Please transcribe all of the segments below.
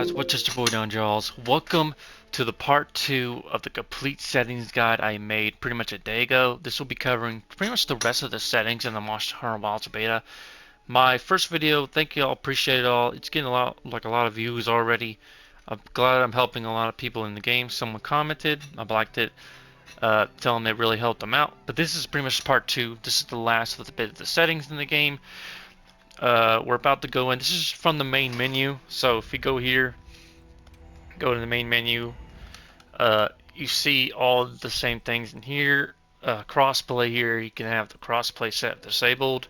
guys, what's just your boy Don Jaws. Welcome to the part 2 of the complete settings guide I made pretty much a day ago. This will be covering pretty much the rest of the settings in the Monster Hunter Wilds beta. My first video, thank you all, appreciate it all. It's getting a lot of views already. I'm glad I'm helping a lot of people in the game. Someone commented, I liked it, telling them it really helped them out. But this is pretty much part 2. This is the last of the bit of the settings in the game. We're about to go in. This is from the main menu. So if you go here, go to the main menu, you see all the same things in here. Crossplay here, you can have the crossplay set disabled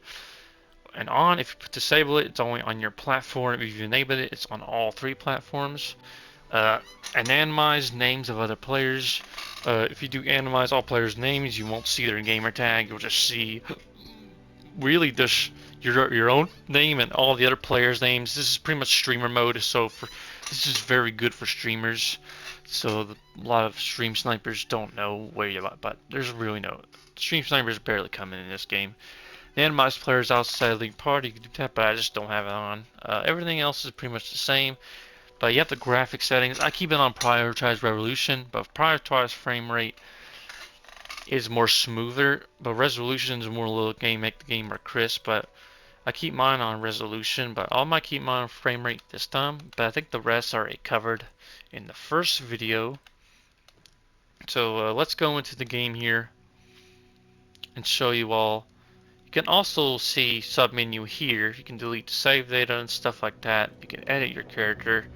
and on. If you disable it, it's only on your platform. If you enable it, it's on all 3 platforms. Anonymize names of other players. If you do anonymize all players' names, you won't see their gamer tag. You'll just see really just your own name and all the other players' names. This is pretty much streamer mode, so this is very good for streamers. So a lot of stream snipers don't know where you're at, but there's really no stream snipers barely coming in this game. The anonymized players outside the league party, you can do that, but I just don't have it on. Everything else is pretty much the same, but you have the graphic settings. I keep it on prioritized resolution, but prioritized frame rate is more smoother, but resolution is more little game, make the game more crisp. But I keep mine on resolution, but I might keep mine on frame rate this time. But I think the rest are already covered in the first video. So let's go into the game here and show you all. You can also see submenu here. You can delete save data and stuff like that. You can edit your character.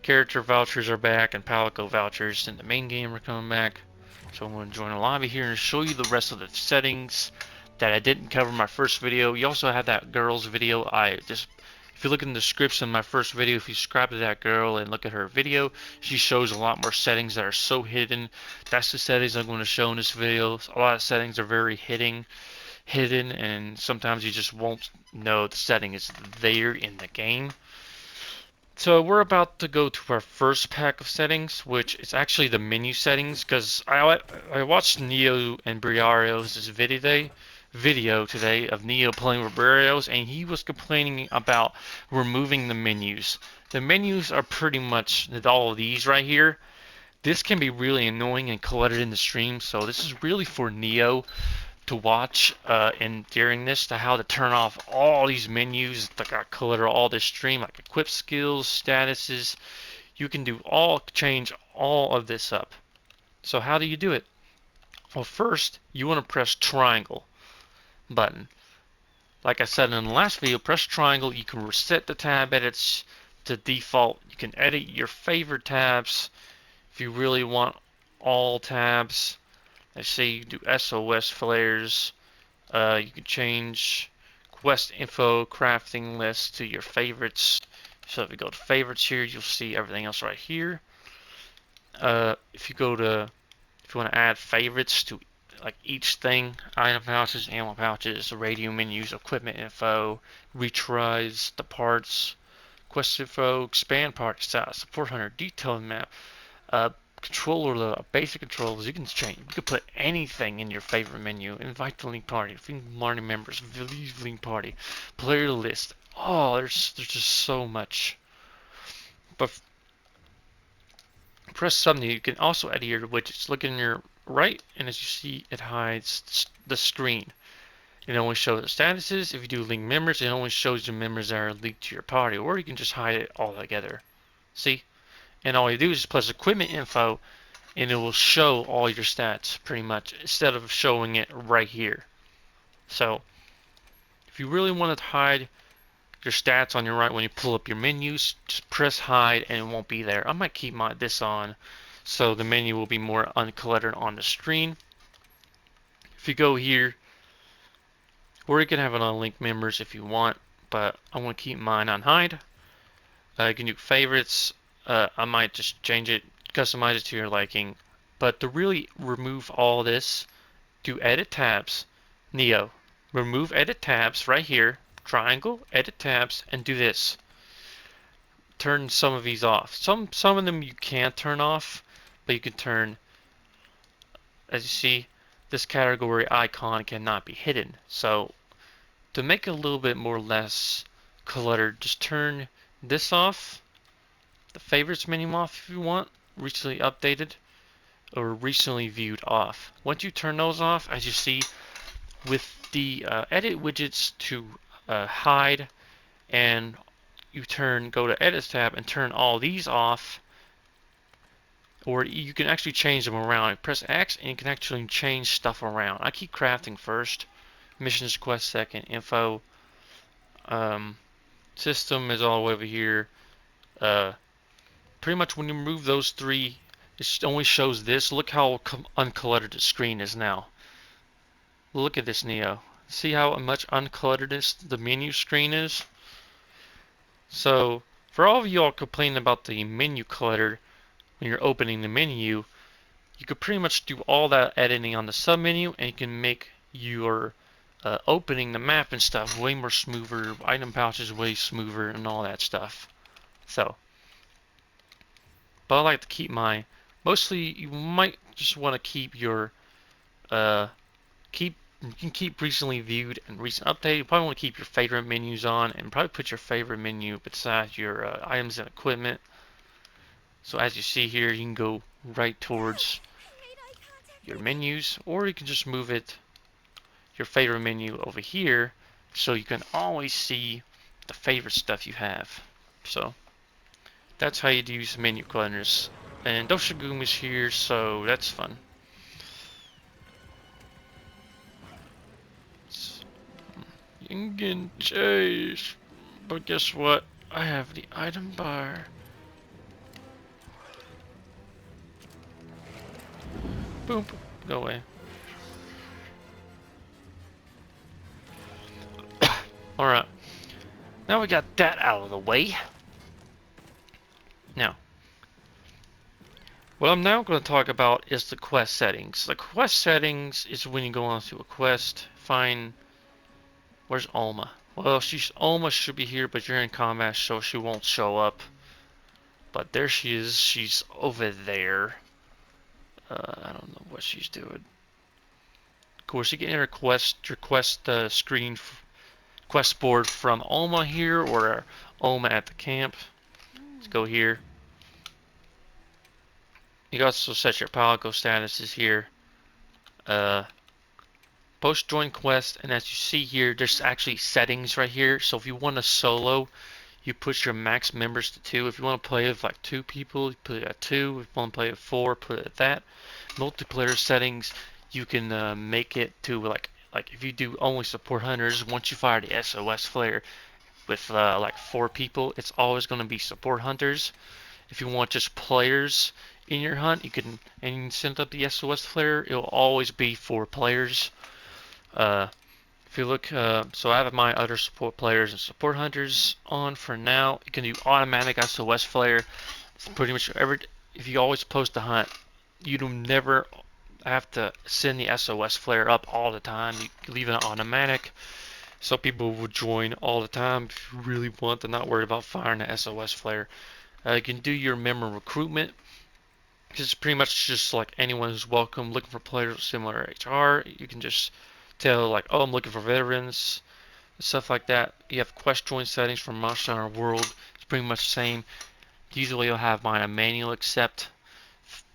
Character vouchers are back, and Palico vouchers in the main game are coming back. So I'm going to join a lobby here and show you the rest of the settings that I didn't cover in my first video. You also have that girl's video. If you look in the description of my first video, if you subscribe to that girl and look at her video, she shows a lot more settings that are so hidden. That's the settings I'm going to show in this video. A lot of settings are very hidden, and sometimes you just won't know the setting is there in the game. So we're about to go to our first pack of settings, which is actually the menu settings, because I watched Neo and Briario's video today of Neo playing with Briarios, and he was complaining about removing the menus. The menus are pretty much all of these right here. This can be really annoying and cluttered in the stream, so this is really for Neo to watch and during this to how to turn off all these menus that got clutter all this stream, like equip skills, statuses. You can change all of this up. So how do you do it? Well, first you want to press triangle button. Like I said in the last video, press triangle. You can reset the tab edits to default. You can edit your favorite tabs if you really want all tabs. Let's say you do SOS flares. You can change quest info, crafting list to your favorites. So if you go to favorites here, you'll see everything else right here. If you want to add favorites to like each thing, item pouches, ammo pouches, radio menus, equipment info, retries, the parts, quest info, expand party size, support hunter, detailed map, controller, basic controls. You can change. You can put anything in your favorite menu. Invite the link party, party members, leave link party, player list. Oh, there's just so much. But press something. You can also edit your widgets. Look in your right, and as you see, it hides the screen. It only shows the statuses. If you do link members, it only shows the members that are linked to your party, or you can just hide it all together. See? And all you do is just press equipment info, and it will show all your stats pretty much instead of showing it right here. So if you really want to hide your stats on your right when you pull up your menus, just press hide and it won't be there. I might keep this on so the menu will be more uncluttered on the screen. If you go here, or you can have it on link members if you want, but I want to keep mine on hide. You can do favorites. I might just change it, customize it to your liking. But to really remove all this, do edit tabs, Neo. Remove edit tabs right here, triangle, edit tabs, and do this. Turn some of these off. Some of them you can't turn off, but you can turn, as you see, this category icon cannot be hidden. So to make it a little bit more less cluttered, just turn this off. the favorites menu off if you want, recently updated, or recently viewed off. Once you turn those off, as you see, with the edit widgets to hide, and you go to edit tab and turn all these off, or you can actually change them around. You press X and you can actually change stuff around. I keep crafting first, missions quest second, info, system is all the way over here. Pretty much when you remove those three, it only shows this. Look how uncluttered the screen is now. Look at this, Neo. See how much uncluttered the menu screen is? So, for all of you all complaining about the menu clutter when you're opening the menu, you could pretty much do all that editing on the submenu, and you can make your opening the map and stuff way more smoother, item pouches way smoother, and all that stuff. So, but I like to keep mostly you might just want to keep your you can keep recently viewed and recent update. You probably want to keep your favorite menus on, and probably put your favorite menu beside your items and equipment. So as you see here, you can go right towards your menus, or you can just move your favorite menu over here, so you can always see the favorite stuff you have. So that's how you do use menu clutters. And Doshigum is here, so that's fun. You can chase, but guess what? I have the item bar. Boom, boom. Go away. Alright. Now we got that out of the way. Now, what I'm now going to talk about is the quest settings. The quest settings is when you go onto a quest, find... Where's Alma? Well, Alma should be here, but you're in combat, so she won't show up. But there she is. She's over there. I don't know what she's doing. Of course, you can request screen quest board from Alma here, or Alma at the camp. Let's go here. You can also set your Palico statuses here. Post join quest, and as you see here, there's actually settings right here. So if you want to solo, you put your max members to 2. If you want to play with like 2 people, you put it at 2. If you want to play with 4, put it at that. Multiplayer settings, you can make it to like if you do only support hunters, once you fire the SOS flare with like 4 people, it's always going to be support hunters. If you want just players in your hunt, you can send up the SOS flare. It'll always be 4 players. If you look, so I have my other support players and support hunters on for now. You can do automatic SOS flare. It's pretty much if you always post a hunt, you do never have to send the SOS flare up all the time. You leave it automatic, so people will join all the time if you really want. They're not worried about firing the SOS flare. You can do your member recruitment. It's pretty much just like anyone who's welcome, looking for players with similar HR. You can just tell like, oh, I'm looking for veterans, stuff like that. You have quest join settings from Monster Hunter World. It's pretty much the same. Usually you'll have mine a manual accept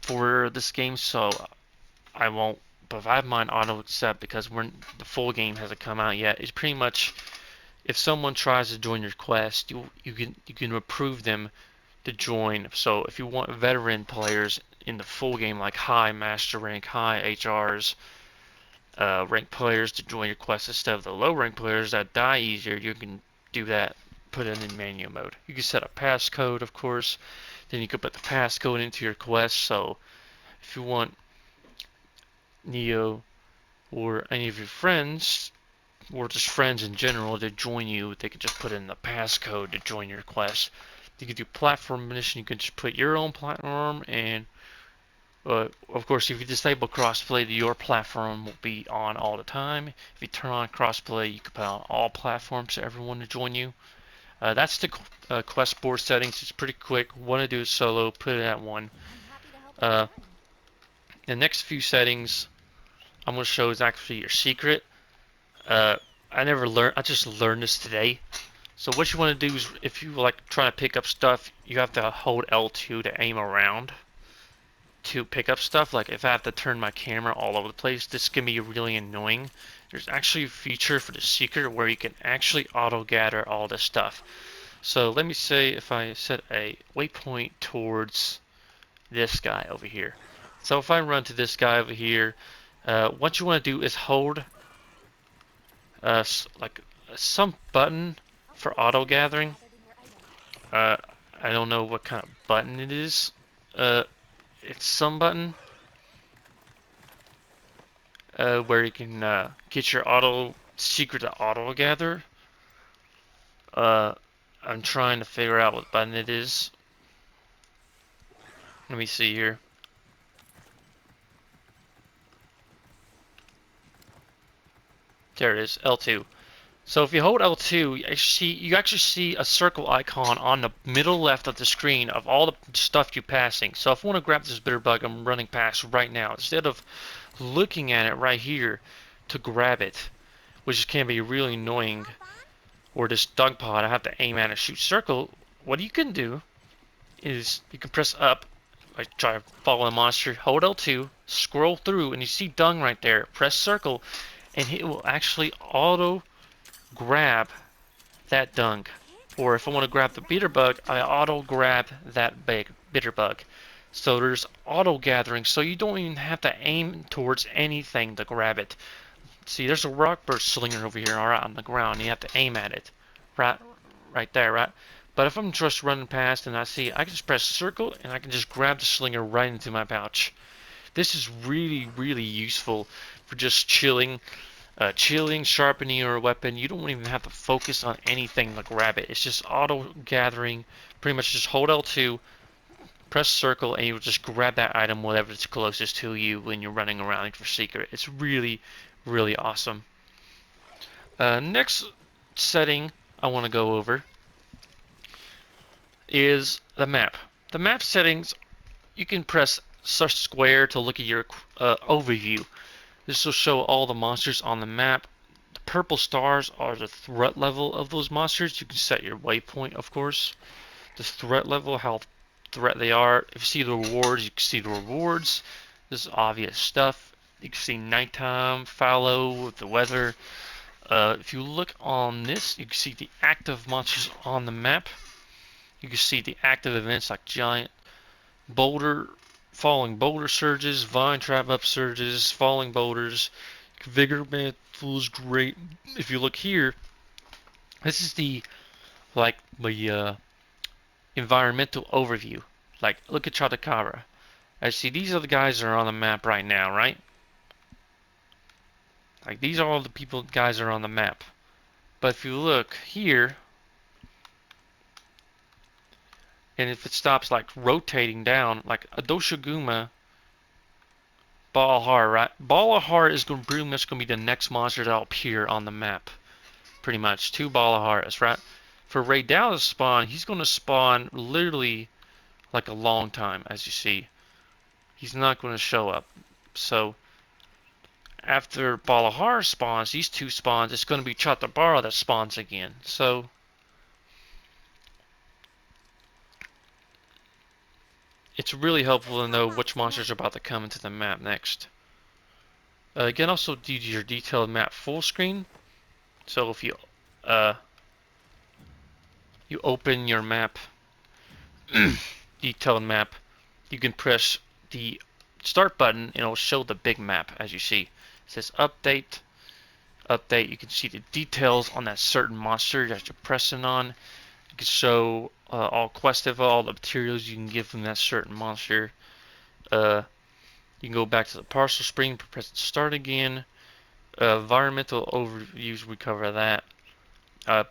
for this game, so I won't. But if I have mine auto accept because the full game hasn't come out yet, it's pretty much if someone tries to join your quest, you can approve them to join. So if you want veteran players in the full game, like high master rank, high HRs, rank players to join your quest instead of the low rank players that die easier, you can do that, put it in manual mode. You can set a passcode, of course, then you can put the passcode into your quest. So if you want Neo or any of your friends, or just friends in general, to join you, they can just put in the passcode to join your quest. You can do platform mission, you can just put your own platform, and of course, if you disable crossplay, your platform will be on all the time. If you turn on crossplay, you can put on all platforms for everyone to join you. That's the quest board settings. It's pretty quick. Want to do it solo, put it at 1. The next few settings I'm going to show is actually your secret. I just learned this today. So what you want to do is, if you like trying to pick up stuff, you have to hold L2 to aim around to pick up stuff. Like if I have to turn my camera all over the place, this can be really annoying. There's actually a feature for the Seikret where you can actually auto gather all this stuff. So let me say if I set a waypoint towards this guy over here. So if I run to this guy over here, what you want to do is hold like some button for auto gathering. Uh, I don't know what kind of button it is. It's some button where you can get your auto Seikret to auto gather. Uh, I'm trying to figure out what button it is. Let me see here. There it is, L2. So if you hold L2, you actually see a circle icon on the middle left of the screen of all the stuff you're passing. So if I want to grab this bitter bug I'm running past right now, instead of looking at it right here to grab it, which can be really annoying, or this dog pod I have to aim at and shoot circle, what you can do is you can press up, like try to follow a monster, hold L2, scroll through, and you see dung right there. Press circle, and it will actually auto grab that dung. Or if I want to grab the bitter bug, I auto grab that big bitter bug. So there's auto gathering, so you don't even have to aim towards anything to grab it. See, there's a rock burst slinger over here, alright, on the ground. You have to aim at it, right there, right. But if I'm just running past and I see, I can just press circle and I can just grab the slinger right into my pouch. This is really, really useful for just chilling, sharpening your weapon. You don't even have to focus on anything to grab it. It's just auto gathering. Pretty much just hold L2, press circle, and you'll just grab that item, whatever is closest to you when you're running around for Seikret. It's really, really awesome. Next setting I want to go over is the map. The map settings, you can press search square to look at your overview. This will show all the monsters on the map. The purple stars are the threat level of those monsters. You can set your waypoint, of course. The threat level, how threat they are. If you see the rewards, you can see the rewards. This is obvious stuff. You can see nighttime, fallow, the weather. If you look on this, you can see the active monsters on the map. You can see the active events like giant boulder, falling boulder surges, vine trap upsurges, falling boulders. Vigor mantle is great. If you look here, this is the environmental overview. Like look at Chatakara. I see these are the guys that are on the map right now, right? Like these are all the guys that are on the map. But if you look here, and if it stops like rotating down, like a Doshiguma Balahar, right? Balahar is pretty much going to be the next monster that'll appear on the map. Pretty much. 2 Balaharas, right? For Radial to spawn, he's going to spawn literally like a long time, as you see. He's not going to show up. So, after Balahar spawns, these 2 spawns, it's going to be Chatabara that spawns again. So, it's really helpful to know which monsters are about to come into the map next. You can also do your detailed map full screen. So if you open your map, detailed map, you can press the start button and it'll show the big map as you see. It says update. You can see the details on that certain monster that you're pressing on. You can show all quest info, all the materials you can give from that certain monster. You can go back to the parcel screen, press start again. Environmental overviews, we cover that.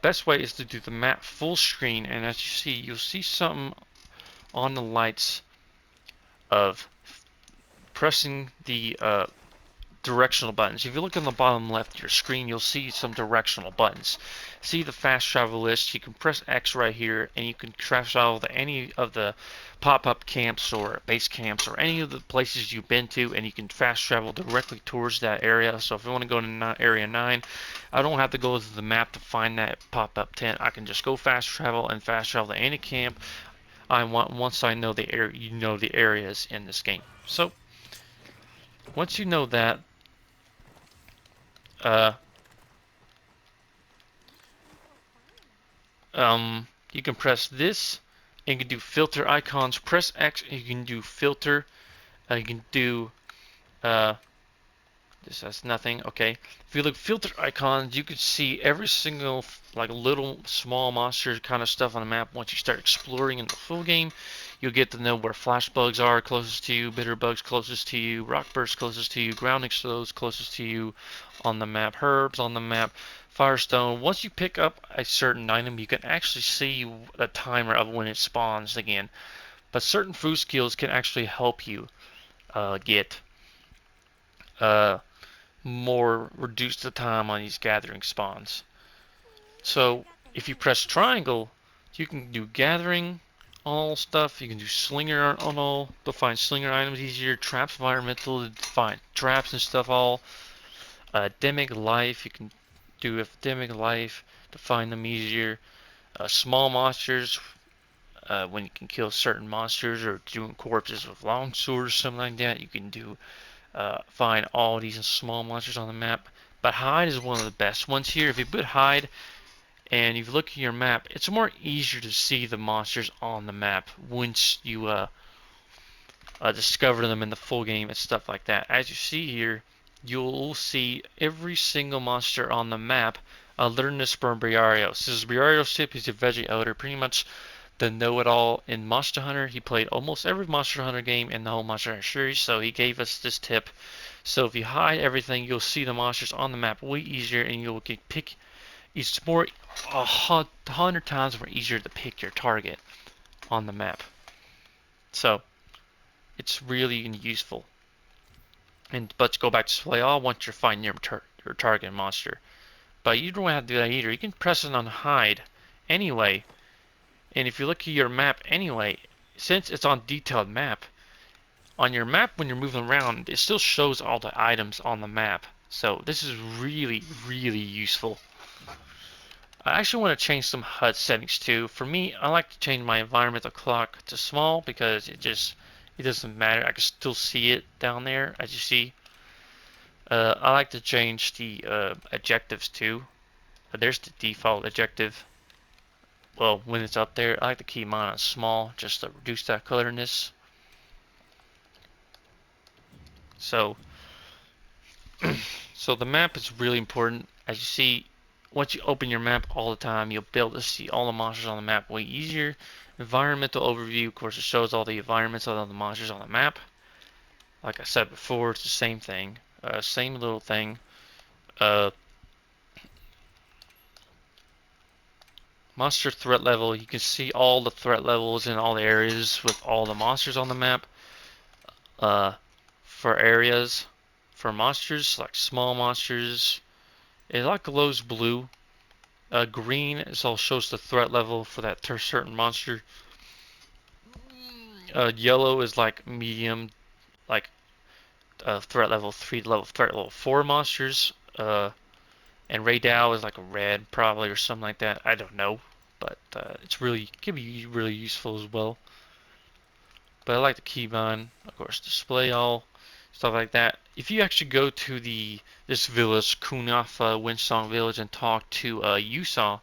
Best way is to do the map full screen, and as you see, you'll see something on the lights of pressing the directional buttons. If you look on the bottom left of your screen, you'll see some directional buttons. See the fast travel list. You can press X right here, and you can fast travel to any of the pop-up camps or base camps or any of the places you've been to, and you can fast travel directly towards that area. So if I want to go to area 9, I don't have to go to the map to find that pop-up tent. I can just go fast travel to any camp I want once I know the area, the areas in this game. So once you know that, uh, you can press this and you can do filter icons. Press X and you can do filter. You can do this has nothing. Okay. If you look filter icons, you can see every single like little small monster kind of stuff on the map. Once you start exploring in the full game, you'll get to know where flash bugs are closest to you, bitter bugs closest to you, rock bursts closest to you, ground explodes closest to you on the map, herbs on the map, firestone. Once you pick up a certain item, you can actually see the timer of when it spawns again. But certain food skills can actually help you get uh, more reduce the time on these gathering spawns. So if you press triangle, you can do gathering all stuff. You can do slinger on all to find slinger items easier. Traps environmental to find traps and stuff all. Demic life, you can do epidemic life to find them easier. Small monsters, when you can kill certain monsters or doing corpses with long swords, something like that, you can do find all these small monsters on the map. But hide is one of the best ones here. If you put hide and you look at your map, it's more easier to see the monsters on the map once you discover them in the full game and stuff like that. As you see here, you'll see every single monster on the map other than this Briarios. This Briarios tip is a veggie elder, pretty much the know-it-all in Monster Hunter. He played almost every Monster Hunter game in the whole Monster Hunter series, so he gave us this tip. So if you hide everything, you'll see the monsters on the map way easier, and you'll get pick. It's more 100 times more easier to pick your target on the map. So it's really useful. And but to go back to display all once you find your target monster. But you don't have to do that either. You can press it on hide anyway. And if you look at your map anyway, since it's on detailed map, on your map when you're moving around, it still shows all the items on the map. So this is really, really useful. I actually want to change some HUD settings too. For me, I like to change my environmental clock to small because it doesn't matter. I can still see it down there as you see. I like to change the adjectives too. There's the default adjective. Well, when it's up there, I like to keep mine on small just to reduce that colorness. So, so the map is really important. As you see, once you open your map all the time, you'll be able to see all the monsters on the map way easier. Environmental overview, of course, it shows all the environments of all the monsters on the map. Like I said before, it's the same thing. Same little thing. Monster threat level, you can see all the threat levels in all the areas with all the monsters on the map. For areas, for monsters, like small monsters, it like glows blue. Green is all shows the threat level for that certain monster. Yellow is like medium, like threat level 3 to threat level 4 monsters. And Radial is like a red probably or something like that. I don't know, but it's really can be really useful as well. But I like to keep on, of course, display all stuff like that. If you actually go to this village, Kunafa Windsong Village, and talk to Yusaw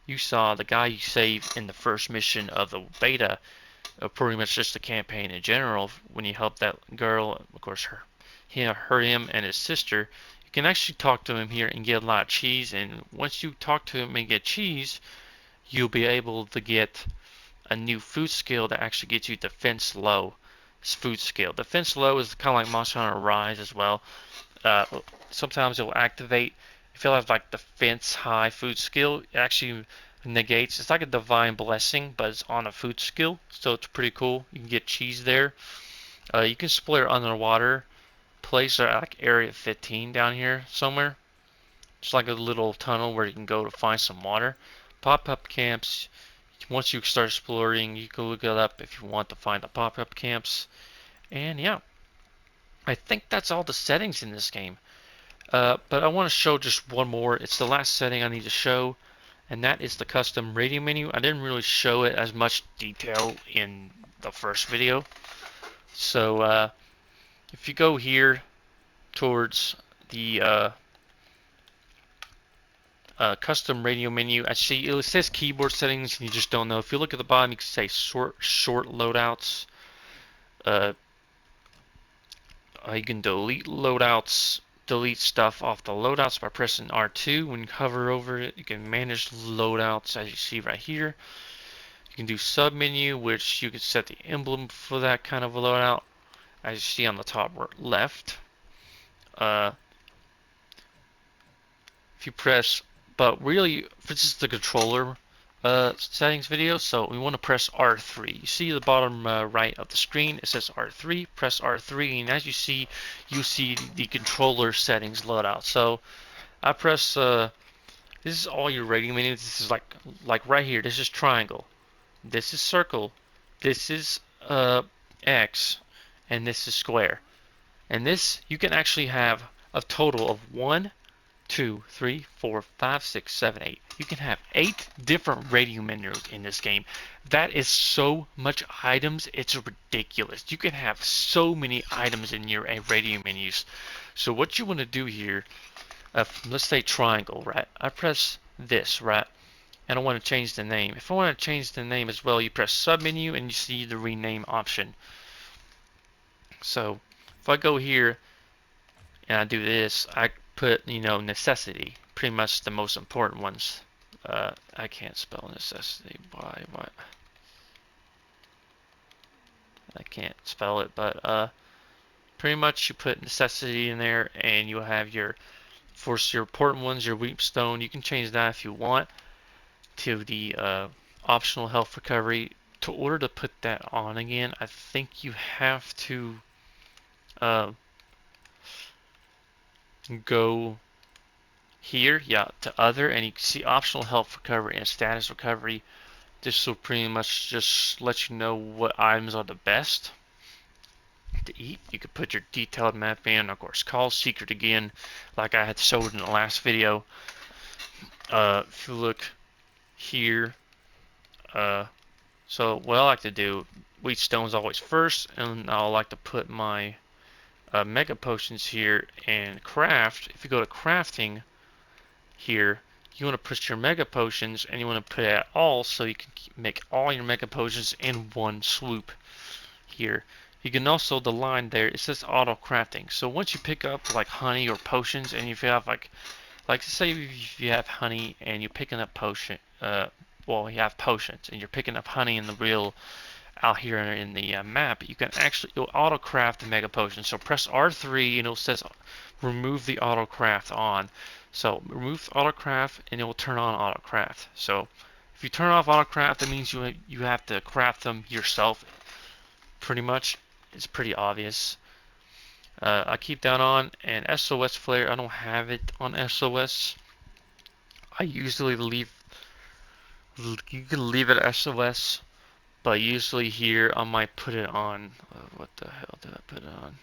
the guy you saved in the first mission of the beta, pretty much just the campaign in general. When you help that girl, of course, him and his sister, you can actually talk to him here and get a lot of cheese. And once you talk to him and get cheese, you'll be able to get a new food skill that actually gets you defense low food skill. Defense low is kind of like Monster Hunter Rise as well. Sometimes it will activate. If you have like defense high food skill, it actually negates. It's like a divine blessing, but it's on a food skill, so it's pretty cool. You can get cheese there. You can explore underwater place like area 15 down here somewhere. It's like a little tunnel where you can go to find some water. Pop-up camps. Once you start exploring, you can look it up if you want to find the pop-up camps. And yeah, I think that's all the settings in this game. But I want to show just one more. It's the last setting I need to show, and that is the custom radial menu. I didn't really show it as much detail in the first video. So if you go here towards the custom radial menu, I see it says keyboard settings, and you just don't know. If you look at the bottom, you can say short loadouts. You can delete loadouts, delete stuff off the loadouts by pressing R2. When you hover over it, you can manage loadouts as you see right here. You can do submenu, which you can set the emblem for that kind of a loadout, as you see on the top left. If you press, but really, this is the controller settings video, so we want to press R3. You see the bottom right of the screen, it says R3. Press R3, and as you see the controller settings loadout. So I press. This is all your radial menus. This is like right here. This is triangle. This is circle. This is X, and this is square. And this you can actually have a total of 1, 2, 3, 4, 5, 6, 7, 8. You can have 8 different radial menus in this game. That is so much items, it's ridiculous. You can have so many items in your radial menus. So what you want to do here, let's say triangle, right? I press this, right? And I want to change the name. If I want to change the name as well, you press submenu and you see the rename option. So if I go here and I do this, I put, necessity, pretty much the most important ones. I can't spell necessity. Why? I can't spell it, but pretty much you put necessity in there, and you'll have your, for your important ones, your weep stone. You can change that if you want to the optional health recovery. To order to put that on again, I think you have to go here, yeah, to other, and you can see optional health recovery and status recovery. This will pretty much just let you know what items are the best to eat. You could put your detailed map in, of course, call Seikret again, like I had showed in the last video. If you look here, so what I like to do, wheat stones always first, and I like to put my mega potions here and craft. If you go to crafting here, you want to put your mega potions, and you want to put it at all, so you can make all your mega potions in one swoop here. You can also, the line there, it says auto crafting. So once you pick up like honey or potions, and if you have like say if you have honey and you're picking up potion, well, you have potions and you're picking up honey in the real out here in the map, you can actually, you'll auto craft the mega potion. So press R3 and it says remove the auto craft on. So remove auto craft and it will turn on auto craft. So if you turn off auto craft, that means you have to craft them yourself. Pretty much, it's pretty obvious. I keep that on, and SOS flare, I don't have it on SOS. I usually leave, you can leave it SOS, but usually here I might put it on. What the hell did I put it on?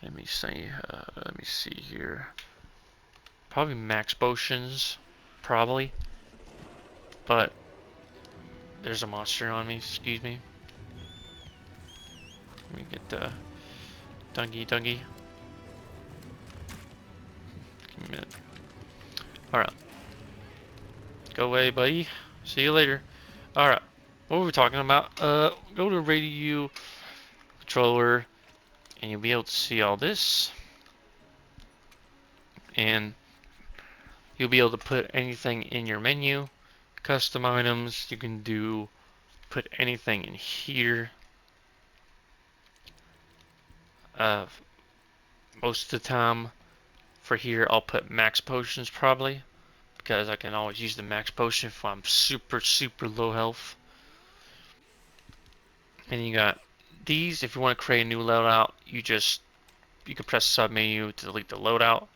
Let me see here. Probably max potions, probably. But there's a monster on me. Excuse me. Let me get the Dungy. Give me a minute. Alright. Go away, buddy. See you later. Alright. What were we talking about? Go to radio controller, and you'll be able to see all this. And you'll be able to put anything in your menu. Custom items. You can put anything in here. Most of the time for here I'll put max potions probably, because I can always use the max potion if I'm super low health. And you got these, if you want to create a new loadout, you can press sub menu to delete the loadout.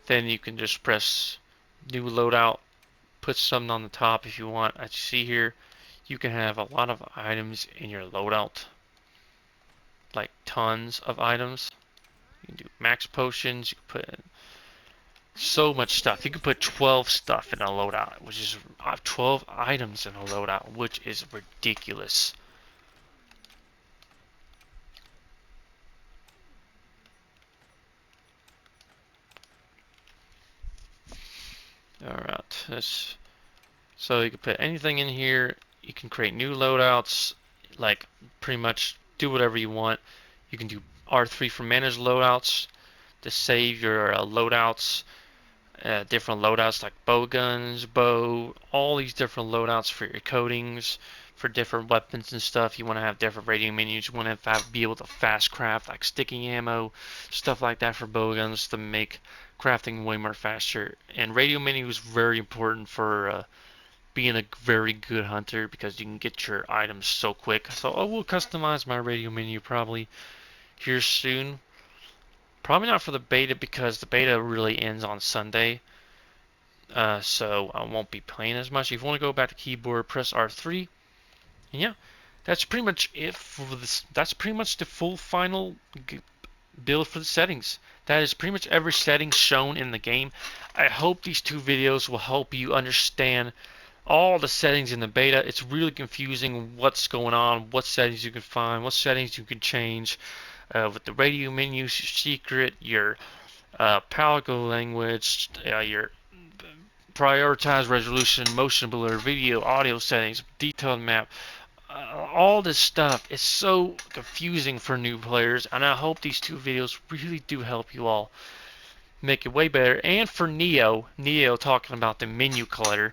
Then you can just press new loadout, put something on the top if you want. As you see here, you can have a lot of items in your loadout, like tons of items. You can do max potions. You can put so much stuff. You can put 12 stuff in a loadout, which is 12 items in a loadout, which is ridiculous. Alright, so you can put anything in here. You can create new loadouts, like pretty much do whatever you want. You can do R3 for manage loadouts to save your loadouts, different loadouts like bow guns, bow, all these different loadouts for your coatings, for different weapons and stuff. You want to have different radial menus. You want to be able to fast craft like sticky ammo, stuff like that for bow guns to make crafting way more faster. And radial menu is very important for being a very good hunter because you can get your items so quick. So I will customize my radial menu probably here soon. Probably not for the beta because the beta really ends on Sunday. So I won't be playing as much. If you want to go back to keyboard, press R3. And yeah, that's pretty much it for this. That's pretty much the full final build for the settings. That is pretty much every setting shown in the game. I hope these two videos will help you understand all the settings in the beta. It's really confusing what's going on, what settings you can find, what settings you can change with the radio menus, your secret, your Palico language, your prioritize resolution, motion blur, video, audio settings, detailed map. All this stuff is so confusing for new players, and I hope these two videos really do help you all make it way better. And for Neo talking about the menu clutter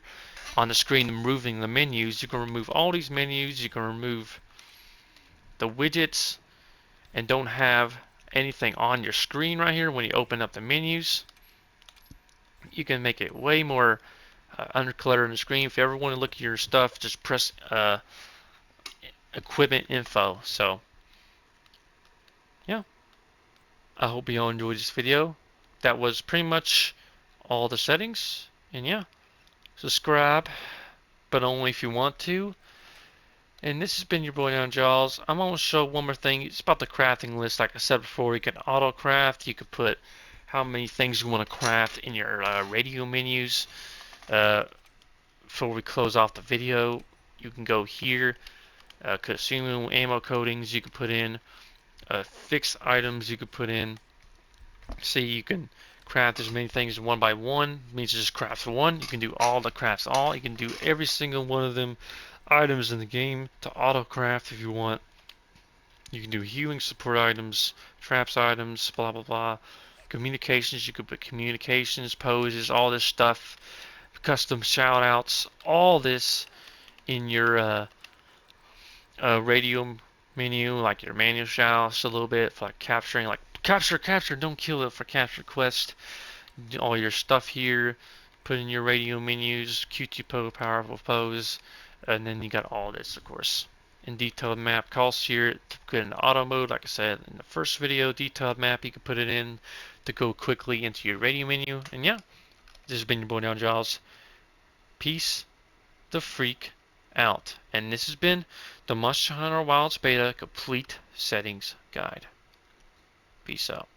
on the screen, removing the menus, you can remove all these menus, you can remove the widgets, and don't have anything on your screen right here when you open up the menus. You can make it way more uncluttered on the screen. If you ever want to look at your stuff, just press equipment info. So yeah, I hope you all enjoyed this video. That was pretty much all the settings. And yeah, subscribe, but only if you want to. And this has been your boy Down Jaws. I'm going to show one more thing. It's about the crafting list. Like I said before, you can auto craft. You can put how many things you want to craft in your radio menus. Before we close off the video, you can go here. Consumable ammo coatings you can put in. Fixed items you can put in. See, you can craft as many things one by one. It means just craft one. You can do all the crafts all. You can do every single one of them items in the game to auto craft if you want. You can do healing support items, traps items, blah blah blah. Communications, you could put communications, poses, all this stuff, custom shoutouts, all this in your radio menu, like your manual shoutouts a little bit for like capturing, like capture, don't kill it for capture quest. All your stuff here, put in your radio menus, QT pose, powerful pose, and then you got all this, of course. In detailed map, calls here to get into auto mode. Like I said in the first video, detailed map, you can put it in to go quickly into your radio menu. And yeah, this has been your boy Down Jaws. Peace the freak out. And this has been the Monster Hunter Wilds Beta Complete Settings Guide. Peace out.